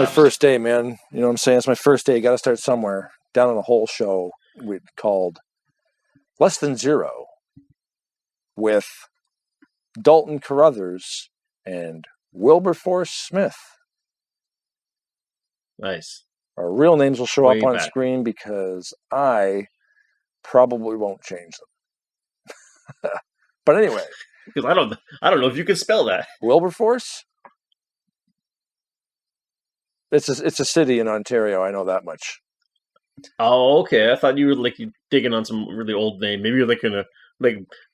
first day, man. You know what I'm saying? It's my first day. Got to start somewhere. Down on the whole show, we called Less Than Zero with Dalton Carruthers and Wilberforce Smith. Nice. Our real names will show Way up on back. screen because I probably won't change them. But anyway, Because I don't know if you can spell that. Wilberforce? It's a city in Ontario. I know that much. Oh, okay. I thought you were digging on some really old name. Maybe you're looking at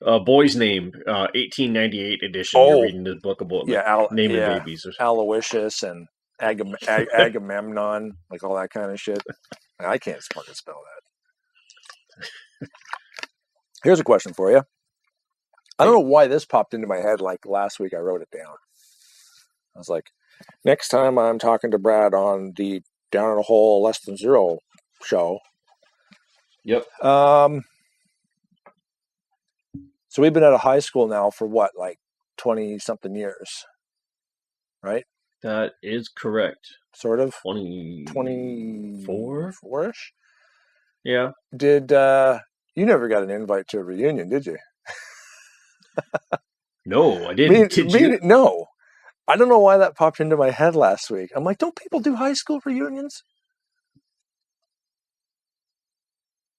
a boy's name, 1898 edition. Oh, you're reading this book about naming babies. Aloysius and Agamemnon, like all that kind of shit. I can't fucking spell that. Here's a question for you. I don't know why this popped into my head. Like last week, I wrote it down. I was like, next time I'm talking to Brad on the Down in a Hole Less Than Zero show. Yep. So we've been at a high school now for what, like 20-something years, right? That is correct. Sort of. 24-ish? Yeah. Did you never got an invite to a reunion, did you? No, I didn't. Did you? No. I don't know why that popped into my head last week. I'm like, don't people do high school reunions?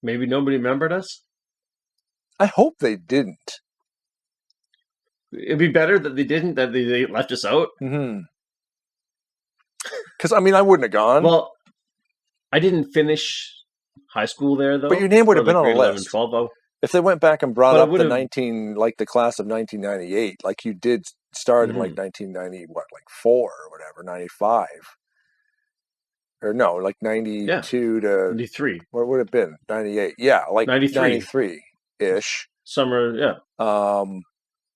Maybe nobody remembered us? I hope they didn't. It'd be better that they didn't, that they left us out. Mm-hmm. Because, I mean, I wouldn't have gone. Well, I didn't finish high school there, though. But your name would have been on the list. 11, 12, if they went back and brought up the class of 1998, like you did start in like 1990, what, like 4 or whatever, 95. Or no, like 92 to 93. What would it have been? 98. Yeah, like 93-ish. Summer, yeah.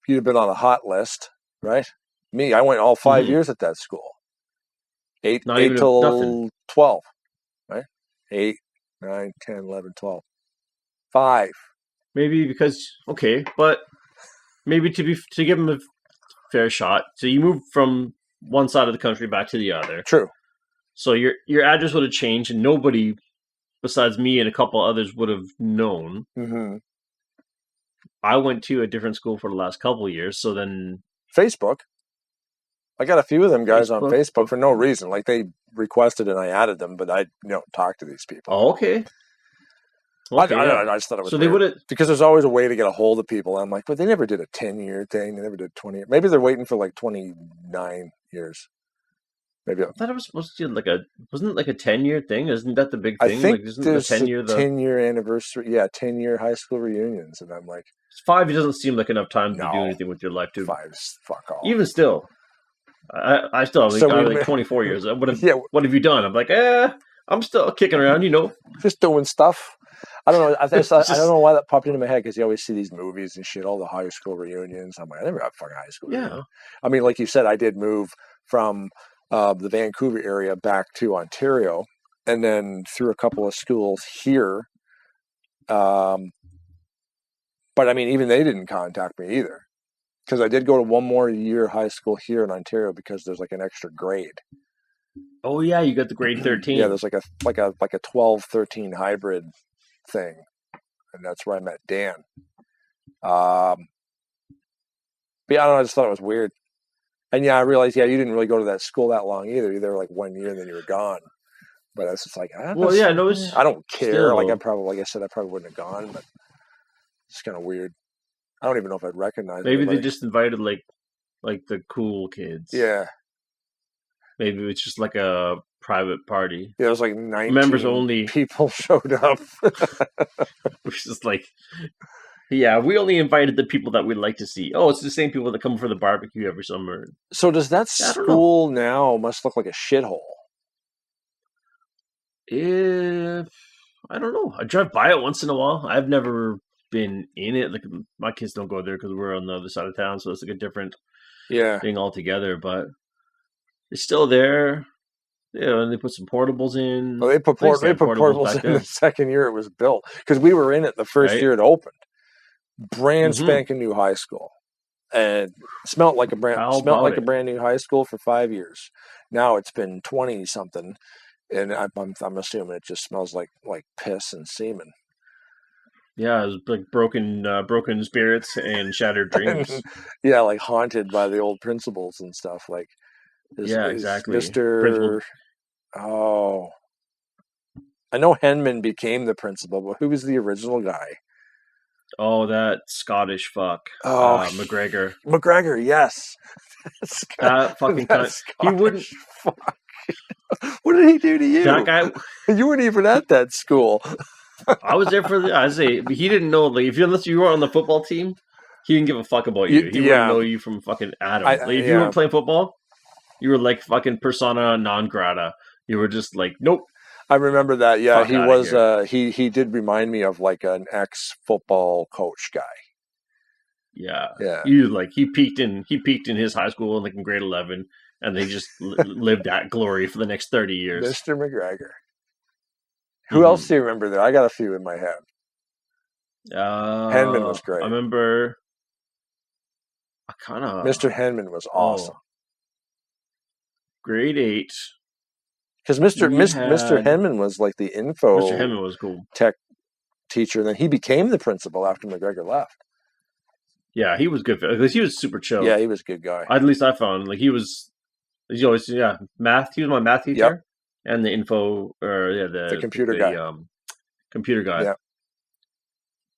You'd have been on a hot list, right? Me, I went all 5 years at that school. 8 till 12, right? 8, 9, 10, 11, 12. 5. Maybe because, okay, but maybe to give them a fair shot. So you moved from one side of the country back to the other. True. So your address would have changed, and nobody besides me and a couple others would have known. Mm-hmm. I went to a different school for the last couple of years, so then... Facebook. I got a few of them guys on Facebook for no reason. Like, they requested and I added them, but I don't talk to these people. Oh, okay. I just thought it was so weird. They would have... Because there's always a way to get a hold of people. I'm like, but they never did a 10-year thing. They never did 20. Maybe they're waiting for like 29 years. Maybe. I thought it was supposed to be wasn't it like a 10-year thing? Isn't that the big thing? I think isn't there's the 10-year 10-year anniversary. Yeah, 10-year high school reunions. And I'm like... 5, it doesn't seem like enough time to do anything with your life, too. 5's fuck off. Even still. I still have like 24 years. What have you done? I'm like, I'm still kicking around, Just doing stuff. I don't know. I don't know why that popped into my head because you always see these movies and shit, all the high school reunions. I'm like, I never got fucking high school reunion. I mean, like you said, I did move from the Vancouver area back to Ontario and then through a couple of schools here. But I mean, even they didn't contact me either. Because I did go to one more year high school here in Ontario because there's like an extra grade. Oh yeah, you got the grade 13. Yeah, there's like a 12-13 hybrid thing, and that's where I met Dan. But yeah, I don't know. I just thought it was weird. And yeah, I realized you didn't really go to that school that long either. You were there like 1 year, and then you were gone. But I was just like, I don't care. Still. Like I probably wouldn't have gone, but it's kind of weird. I don't even know if I'd recognize. Maybe anybody. They just invited like the cool kids. Yeah. Maybe it's just like a private party. Yeah, it was like 19 members only. People showed up. Which is like, yeah, we only invited the people that we'd like to see. Oh, it's the same people that come for the barbecue every summer. So does that school now must look like a shithole? I don't know. I drive by it once in a while. I've never been in it. Like my kids don't go there because we're on the other side of town, so it's like a different thing altogether. But it's still there. Yeah, and they put some portables in. Well, they put portables in the second year it was built because we were in it the first year it opened. Brand spanking new high school, and smelled like a brand new high school for 5 years. Now it's been 20 something, and I'm assuming it just smells like piss and semen. Yeah, it was like broken spirits and shattered dreams. Yeah, like haunted by the old principals and stuff. Like, exactly. Mr. Oh, I know Henman became the principal, but who was the original guy? Oh, that Scottish fuck. Oh, McGregor. McGregor, yes. That fucking cunt. He wouldn't. Fuck. What did he do to you? That guy. You weren't even at that school. I was there for I say, but he didn't know. Like, unless you were on the football team, he didn't give a fuck about you. He wouldn't know you from fucking Adam. If you weren't playing football, you were like fucking persona non grata. You were just like, nope. I remember that. Yeah, he was. He did remind me of like an ex-football coach guy. Yeah. He peaked in his high school in like in grade 11, and they just lived that glory for the next 30 years. Mr. McGregor. Who else do you remember there? I got a few in my head. Henman was great. I remember. Mr. Henman was awesome. Grade 8. Because Mr. Henman was like the info. Mr. Henman was cool. Tech teacher, and then he became the principal after McGregor left. Yeah, he was good because he was super chill. Yeah, he was a good guy. At least I found like he's always math. He was my math teacher. Yep. And the info, the computer guy. Computer guy. Yeah.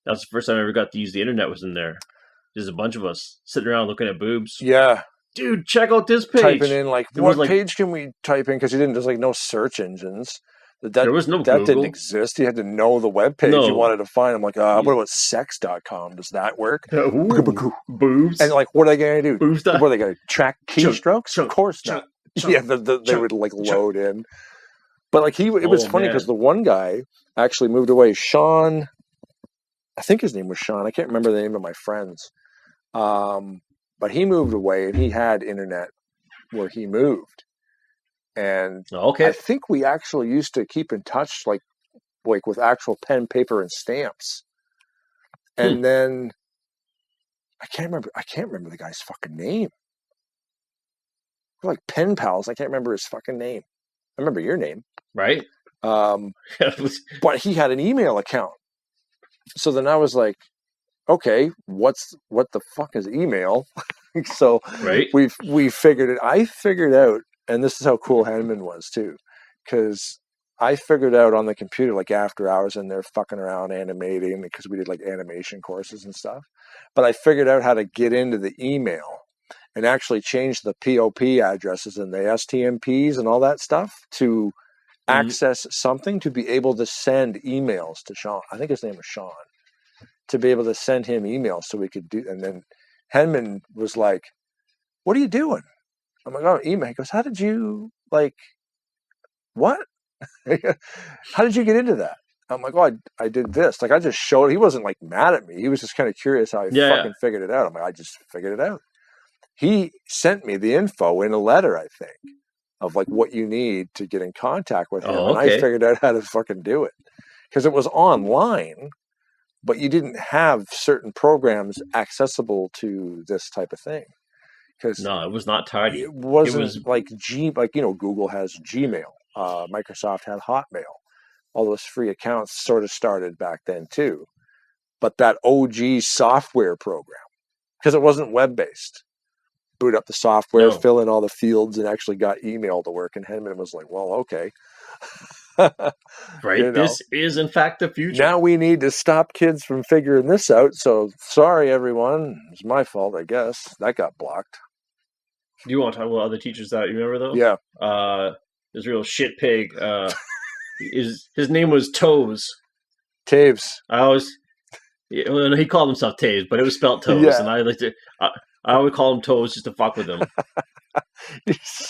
That was the first time I ever got to use the internet. Was in there. There's a bunch of us sitting around looking at boobs. Yeah. Dude, check out this page. Typing in what page can we type in? Because you didn't. There's like no search engines. There was no Google. That didn't exist. You had to know the web page you wanted to find. I'm like, what about sex.com? Does that work? Boobs. And like, what are they going to do? Boobs. What are they going to track keystrokes? Of course not. They would like load in. But like it was funny because the one guy actually moved away. Sean, I think his name was Sean. I can't remember the name of my friends. But he moved away and he had internet where he moved. And I think we actually used to keep in touch like with actual pen, paper, and stamps. And then I can't remember the guy's fucking name. We're like pen pals. I can't remember his fucking name. I remember your name. Right. But he had an email account. So then I was like, okay, what the fuck is email? So we figured it. I figured out, and this is how cool Henman was too, because I figured out on the computer like after hours and they're fucking around animating because we did like animation courses and stuff. But I figured out how to get into the email and actually change the POP addresses and the STMPs and all that stuff to access something to be able to send emails to Sean. I think his name was Sean. To be able to send him emails so we could do. And then Henman was like, "What are you doing?" I'm like, "Oh, email." He goes, "How did you what? How did you get into that?" I'm like, "Oh, I did this." Like I just showed. He wasn't like mad at me. He was just kind of curious how I fucking figured it out. I'm like, "I just figured it out." He sent me the info in a letter, I think, of like what you need to get in contact with him, and I figured out how to fucking do it because it was online. But you didn't have certain programs accessible to this type of thing. No, it was not tidy. It wasn't like Google has Gmail. Microsoft had Hotmail. All those free accounts sort of started back then too. But that OG software program, because it wasn't web-based, boot up the software, fill in all the fields, and actually got email to work. And Henman was like, well, okay. Right, this is in fact the future. Now we need to stop kids from figuring this out. So sorry, everyone. It's my fault, I guess. That got blocked. Do you want to talk about other teachers that you remember though? Yeah. This real shit pig. His name was Toes. Taves. He called himself Taves, but it was spelled Toes, and I like to. I would call him Toes just to fuck with him.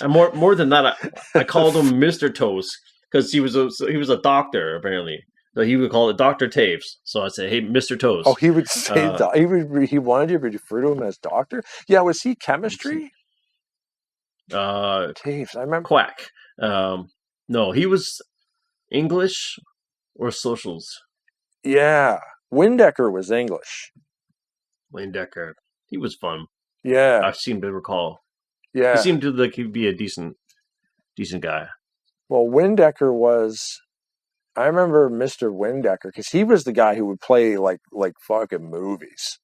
And more than that, I called him Mr. Toes. Because he was a doctor apparently, so he would call it Dr. Taves. So I'd say, "Hey, Mr. Toes." Oh, he would say he wanted you to refer to him as doctor. Yeah, was he chemistry? Taves, I remember. Quack. No, he was English or socials. Yeah, Windecker was English. Windecker, he was fun. Yeah. I seem to recall. Yeah. He seemed to like he'd be a decent guy. Well, Windecker was. I remember Mr. Windecker because he was the guy who would play like fucking movies.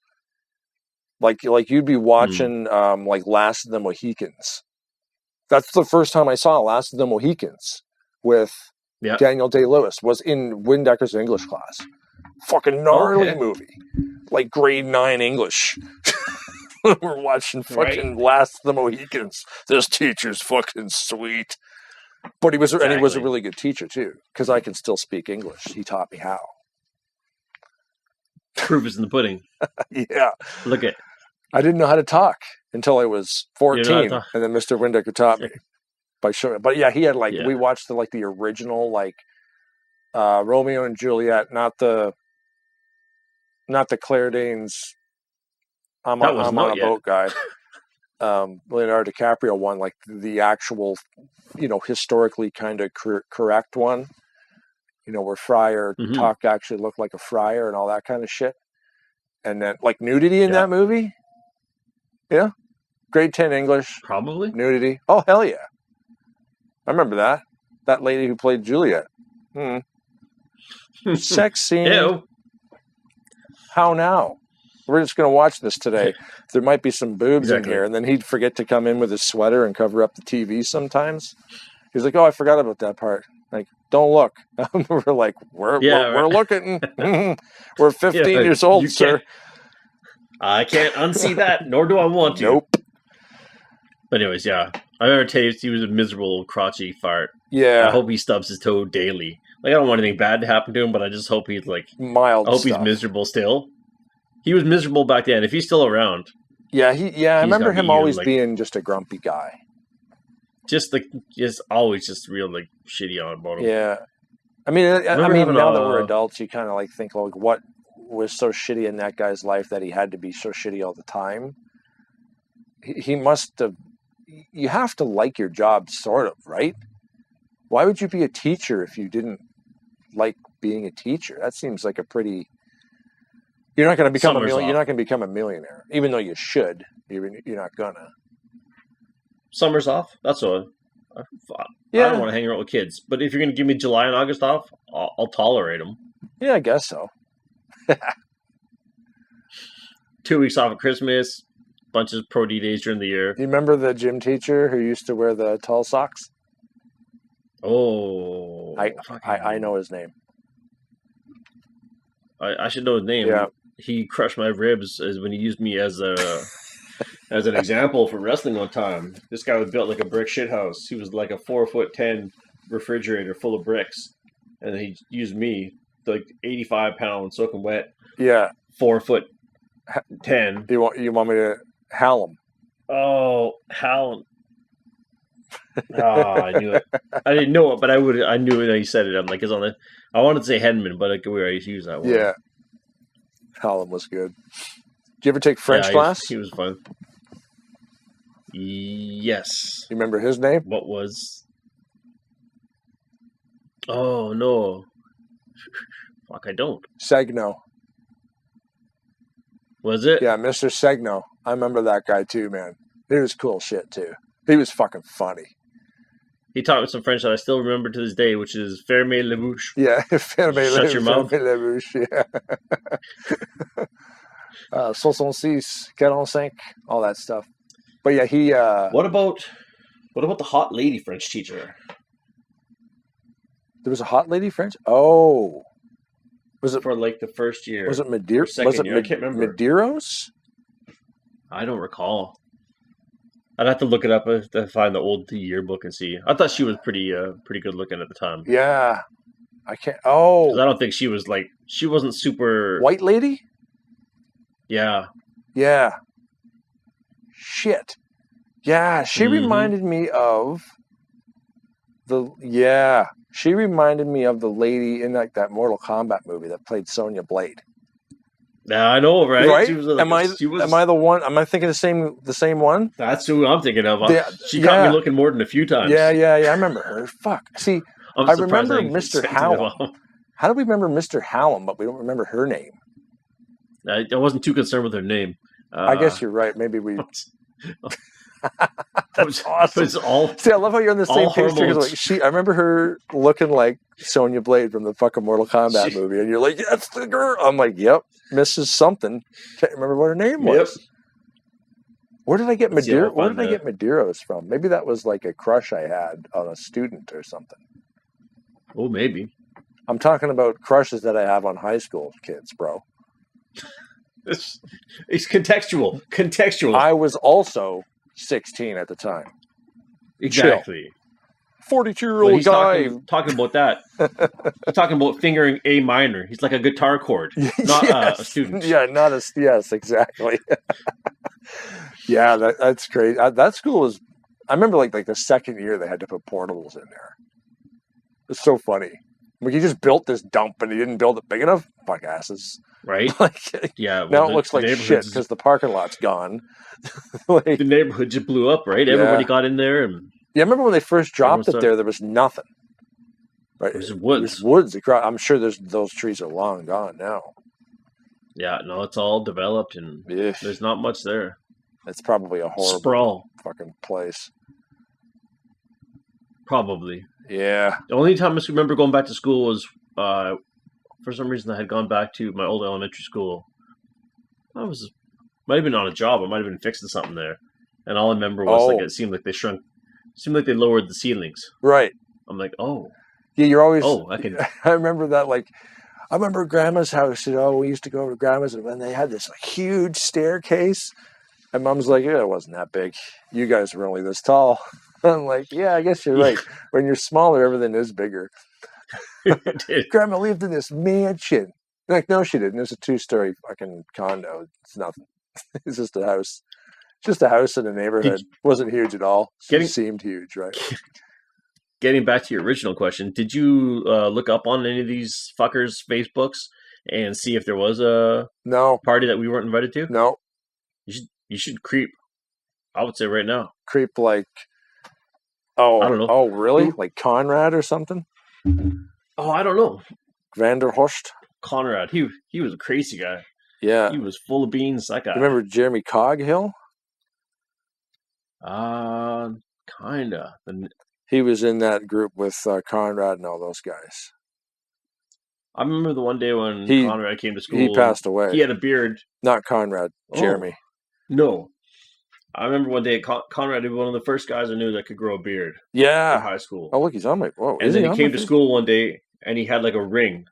Like you'd be watching like Last of the Mohicans. That's the first time I saw Last of the Mohicans with Daniel Day-Lewis was in Windecker's English class. Fucking gnarly movie. Like grade 9 English. We're watching fucking Last of the Mohicans. This teacher's fucking sweet. But he was a really good teacher too, because I can still speak English. He taught me how. Proof is in the pudding. Yeah. Look at. I didn't know how to talk until I was 14, and then Mr. Windecker taught me by showing. But yeah, he had we watched the original Romeo and Juliet, not the Claire Danes. I'm on a boat guy. Leonardo DiCaprio one, like the actual, historically kind of correct one. Where Friar Tuck actually looked like a friar and all that kind of shit. And then like nudity in that movie. Yeah. Grade 10 English. Probably. Nudity. Oh, hell yeah. I remember that. That lady who played Juliet. Sex scene. Ew. How now? We're just going to watch this today. There might be some boobs in here. And then he'd forget to come in with his sweater and cover up the TV sometimes. He's like, oh, I forgot about that part. Like, don't look. We're like, we're looking. We're 15 years old, sir. I can't unsee that, nor do I want to. Nope. But anyways, I remember he was a miserable, crotchety fart. Yeah. I hope he stubs his toe daily. Like, I don't want anything bad to happen to him, but I just hope he's mild. I hope he's miserable still. He was miserable back then. If he's still around. Yeah, I remember him always being just a grumpy guy. Just always just real shitty on about him. Yeah. I mean now that we're adults, you kind of think what was so shitty in that guy's life that he had to be so shitty all the time. He must have. You have to like your job, sort of, right? Why would you be a teacher if you didn't like being a teacher? That seems like a pretty. You're not going to become You're not going to become a millionaire, even though you should. You're not gonna. Summers off. That's all. I don't want to hang around with kids, but if you're going to give me July and August off, I'll tolerate them. Yeah, I guess so. 2 weeks off at Christmas, bunch of pro D days during the year. Do you remember the gym teacher who used to wear the tall socks? Oh, I know his name. I should know his name. Yeah. He crushed my ribs when he used me as an example for wrestling one time. This guy was built like a brick shithouse. He was like a 4'10" refrigerator full of bricks, and he used me 85 pounds soaking wet. Yeah. 4'10". You want me to howl him? Oh, howl. I knew it. I didn't know it, but I knew it when he said it. I'm like, it's on the. I wanted to say Hedman, but we already used that one. Yeah. Hallam was good. Did you ever take French class? He was fun. Yes. You remember his name? What was? Oh no. Fuck, I don't. Segno. Was it? Yeah, Mr. Segno. I remember that guy too, man. He was cool shit too. He was fucking funny. He taught me some French that I still remember to this day, which is fermez la bouche. Yeah, Shut your mouth. Fermez la bouche, yeah. 66, 45, all that stuff. But yeah, he... What about the hot lady French teacher? There was a hot lady French? Oh. Was it for the first year? Was it Medeiros? I can't remember. Medeiros? I don't recall. I'd have to look it up to find the old yearbook and see. I thought she was pretty good looking at the time. Yeah. I can't... Oh. I don't think she was she wasn't super... White lady? Yeah. Yeah. Shit. Yeah, she reminded me of she reminded me of the lady in that Mortal Kombat movie that played Sonya Blade. Yeah, I know, right? Right? She was am I the one? Am I thinking the same one? That's who I'm thinking of. She caught me looking more than a few times. Yeah. I remember her. Fuck. See, I remember Mr. Hallam. How do we remember Mr. Hallam, but we don't remember her name? I wasn't too concerned with her name. I guess you're right. Maybe we. That's awesome. It's all. See, I love how you're on the same page. Like I remember her looking like Sonya Blade from the fucking Mortal Kombat movie, and you're like, "That's the girl." I'm like, "Yep, Mrs. Something." Can't remember what her name was. Yep. Where did I get Madeira? Where did I get Madeiros from? Maybe that was like a crush I had on a student or something. Oh, maybe. I'm talking about crushes that I have on high school kids, bro. It's contextual. Contextual. I was also 16 at the time. Exactly. 42-year-old guy. Talking about that. He's talking about fingering A minor. He's like a guitar chord, not a student. Yeah, not a... Yes, exactly. Yeah, that's great. That school was... I remember like the second year they had to put portables in there. It's so funny. Like, he just built this dump and he didn't build it big enough. Fuck asses. Right? Yeah. Well, now it looks like shit because the parking lot's gone. The neighborhood just blew up, right? Everybody got in there. And I remember when they first dropped it there was nothing. Right? It was woods. It was woods. I'm sure those trees are long gone now. Yeah, no, it's all developed and there's not much there. It's probably a horrible sprawl fucking place. Probably. Yeah. The only time I remember going back to school was for some reason I had gone back to my old elementary school. Might have been on a job. I might have been fixing something there. And all I remember was it seemed like they shrunk. It seemed like they lowered the ceilings. Right. I'm like, oh. Yeah, you're always... Oh, I can... I remember that, I remember Grandma's house. We used to go over to Grandma's and they had this huge staircase. And Mom's like, yeah, it wasn't that big. You guys were only this tall. I'm like, yeah, I guess you're right. When you're smaller, everything is bigger. Grandma lived in this mansion. Like, no, she didn't. It was a 2-story fucking condo. It's nothing. It's just a house. Just a house in a neighborhood. Wasn't huge at all. It seemed huge, right? Getting back to your original question, did you look up on any of these fuckers' Facebooks and see if there was a party that we weren't invited to? No. You should creep. I would say right now. Creep like... Oh, I don't know. Oh, really? Like Conrad or something? Oh, I don't know. Vanderhorst? Conrad. He was a crazy guy. Yeah. He was full of beans, that guy. You remember Jeremy Coghill? Kinda. He was in that group with Conrad and all those guys. I remember the one day when Conrad came to school. He passed away. He had a beard. Not Conrad, Jeremy. No. I remember one day Conrad was one of the first guys I knew that could grow a beard. Yeah. In high school. Oh, look, he's on my... Whoa, and then he came to school one day and he had like a ring.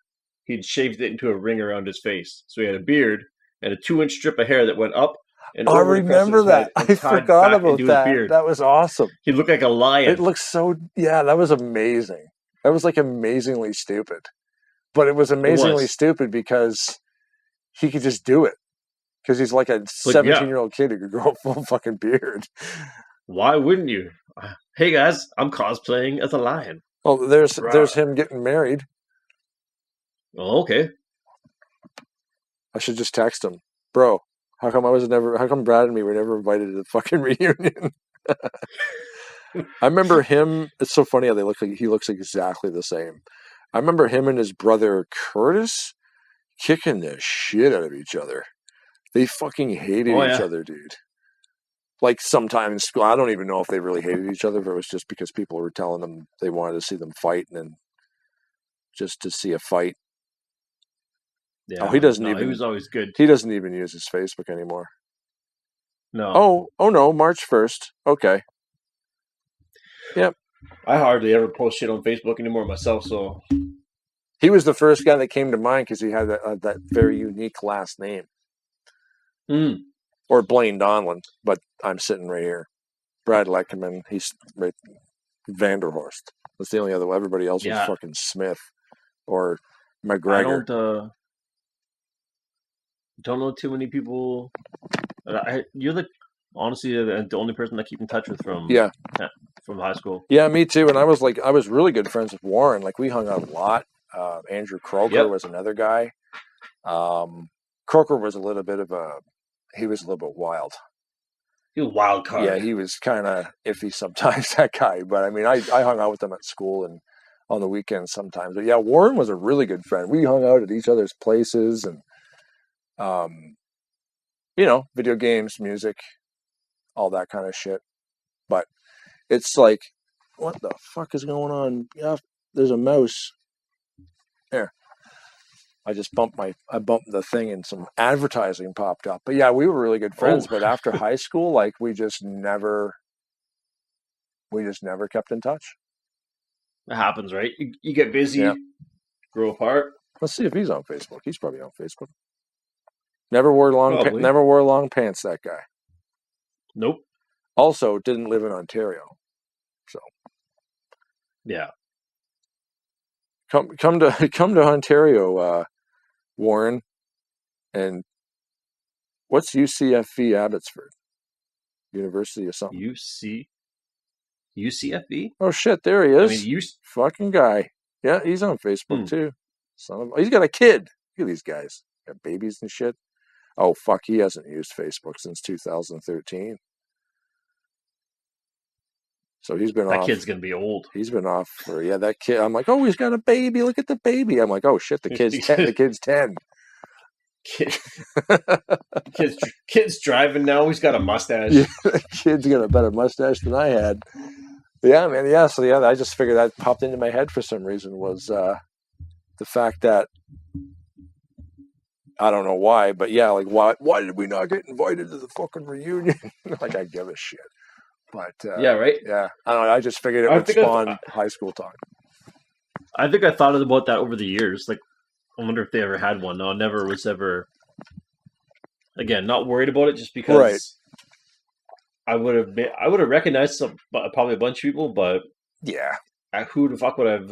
He'd shaved it into a ring around his face. So he had a beard and a 2-inch strip of hair that went up. And I remember that. I forgot about that. That was awesome. He looked like a lion. It looked so... Yeah, that was amazing. That was like amazingly stupid. But it was amazingly stupid because he could just do it. Because he's like a 17-year-old kid who could grow a full fucking beard. Why wouldn't you? Hey guys, I'm cosplaying as a lion. Oh, there's him getting married. Oh, okay. I should just text him, bro. How come Brad and me were never invited to the fucking reunion? I remember him. It's so funny how he looks exactly the same. I remember him and his brother Curtis kicking the shit out of each other. They fucking hated each other, dude. Like sometime in school, I don't even know if they really hated each other, but it was just because people were telling them they wanted to see them fight and then just to see a fight. Yeah. He doesn't even. He was always good. He doesn't even use his Facebook anymore. No. Oh no, March 1st. Okay. Yep. I hardly ever post shit on Facebook anymore myself, so. He was the first guy that came to mind because he had that very unique last name. Or Blaine Donlin, but I'm sitting right here. Brad Leckerman, he's right, Vanderhorst. That's the only other one. Everybody else was fucking Smith or McGregor. I don't know too many people. You're honestly the only person I keep in touch with from high school. Yeah, me too. And I was really good friends with Warren. Like we hung out a lot. Andrew Croker was another guy. Croker was a little bit wild. He was a wild card. Yeah, he was kind of iffy sometimes, that guy. But I mean, I hung out with him at school and on the weekends sometimes. But yeah, Warren was a really good friend. We hung out at each other's places and video games, music, all that kind of shit. But it's like, what the fuck is going on? Yeah, there's a mouse. There. I bumped the thing and some advertising popped up. But yeah, we were really good friends. But after high school, like we just never kept in touch. It happens, right? You get busy, grow apart. Let's see if he's on Facebook. He's probably on Facebook. Never wore long pants, that guy. Nope. Also, didn't live in Ontario. So. Yeah. Come to Ontario, Warren. And what's UCFV Abbotsford? University of something. UCFV? Oh shit, there he is. Fucking guy. Yeah, he's on Facebook too. He's got a kid. Look at these guys. Got babies and shit. Oh fuck, he hasn't used Facebook since 2013. So he's been off. That kid's gonna be old. He's been off for that kid. I'm like, oh, he's got a baby. Look at the baby. I'm like, oh shit, the kid's 10. The kid's 10. Kid's driving now. He's got a mustache. Yeah, the kid's got a better mustache than I had. Yeah, man. Yeah. So I just figured that popped into my head for some reason was the fact that I don't know why, but yeah, like why did we not get invited to the fucking reunion? Like I give a shit. But yeah, right. Yeah, I don't know. I just figured it would spawn high school talk. I think I thought about that over the years. Like, I wonder if they ever had one. No, never was ever. Again, not worried about it just because I would have recognized probably a bunch of people, but yeah, who the fuck would have?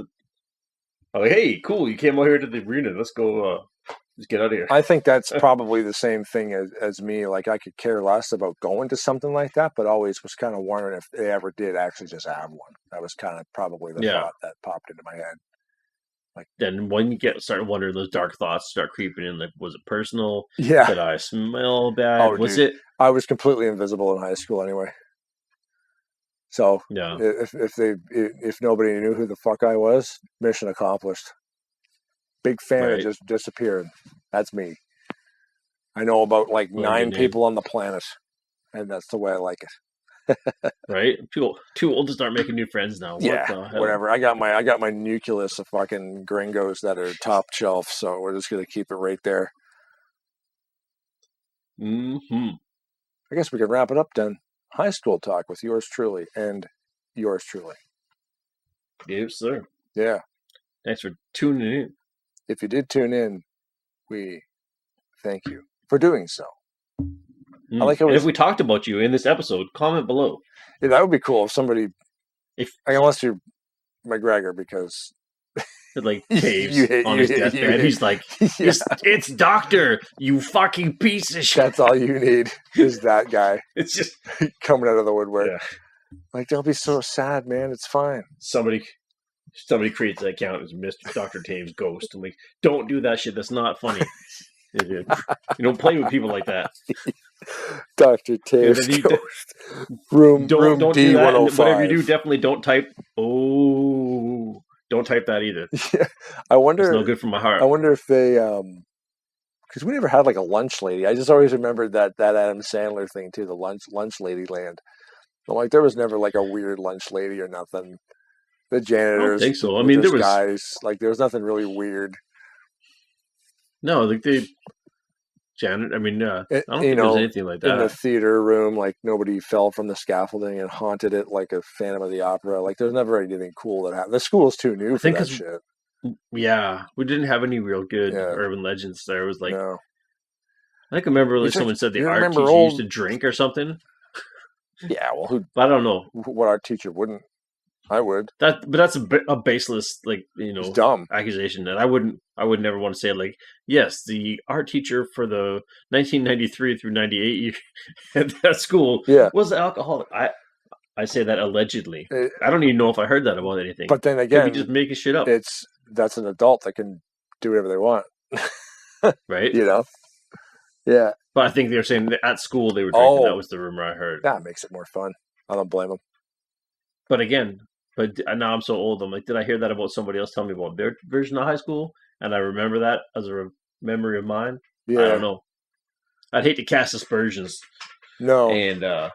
Like, hey, cool, you came out here to the reunion. Let's go. Let's get out of here. I think that's probably the same thing as me. Like, I could care less about going to something like that, but always was kind of wondering if they ever did actually just have one. That was kind of probably the thought that popped into my head. Like, then when you start wondering, those dark thoughts start creeping in. Like, was it personal? Yeah. Did I smell bad? Oh, was it? I was completely invisible in high school anyway. So yeah, if nobody knew who the fuck I was, mission accomplished. Big fan of just disappearing. That's me. I know about like 9 people on the planet, and that's the way I like it. Right? People too old to start making new friends now. What the hell? Whatever. I got my nucleus of fucking gringos that are top shelf, so we're just gonna keep it right there. Mm-hmm. I guess we can wrap it up then. High school talk with yours truly and yours truly. Yes, sir. Yeah. Thanks for tuning in. If you did tune in, we thank you for doing so. I like how if we talked about you in this episode, comment below. Yeah, that would be cool if somebody. Unless you're McGregor, because like Taves on his deathbed, he's like, "It's Doctor, you fucking piece of shit." That's all you need is that guy. It's just coming out of the woodwork. Yeah. Like, don't be so sad, man. It's fine. Somebody creates that account as Mr. Dr. Taves Ghost. I'm like, don't do that shit. That's not funny. You don't play with people like that. Dr. Taves Ghost. Room D105. Whatever you do, definitely don't type. Oh, don't type that either. Yeah, I wonder. It's no good for my heart. I wonder if they, because we never had like a lunch lady. I just always remembered that Adam Sandler thing too, the lunch lady land. I'm like, there was never like a weird lunch lady or nothing. The janitors. I don't think so. I mean, there was guys. Like, there was nothing really weird. No, like I don't think there was anything like that. In the theater room, like nobody fell from the scaffolding and haunted it like a Phantom of the Opera. Like, there's never anything cool that happened. The school's too new for that shit. Yeah, we didn't have any real good urban legends there. It was like, I remember someone said the art teacher used to drink or something. Yeah, well, I don't know what art teacher wouldn't. I would. But that's a baseless, it's dumb accusation, and I would never want to say like, yes, the art teacher for the 1993 through 98 at that school was alcoholic. I say that allegedly. I don't even know if I heard that about anything. But then again, could be just making shit up. That's an adult that can do whatever they want, right? Yeah. But I think they were saying that at school they were drinking. That was the rumor I heard. That makes it more fun. I don't blame them. But again. But now I'm so old. I'm like, did I hear that about somebody else telling me about their version of high school? And I remember that as a memory of mine. Yeah. I don't know. I'd hate to cast aspersions. No. And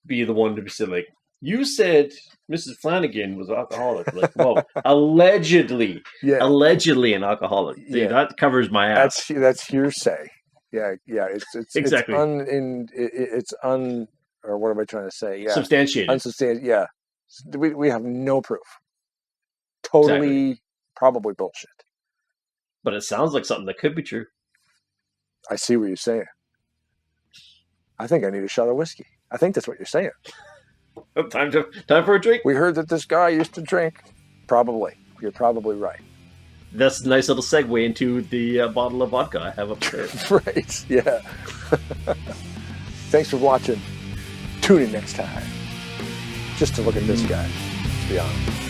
be the one to be said, like, you said Mrs. Flanagan was alcoholic. Like, well, allegedly. Yeah. Allegedly an alcoholic. Yeah. That covers my ass. That's hearsay. Yeah. It's exactly. It's or what am I trying to say? Yeah. Substantiated. Unsubstantiated. Yeah. We have no proof. Totally, probably bullshit. But it sounds like something that could be true. I see what you're saying. I think I need a shot of whiskey. I think that's what you're saying. Time for a drink? We heard that this guy used to drink. Probably. You're probably right. That's a nice little segue into the bottle of vodka I have upstairs. Right, yeah. Thanks for watching. Tune in next time. Just to look at this guy, to be honest.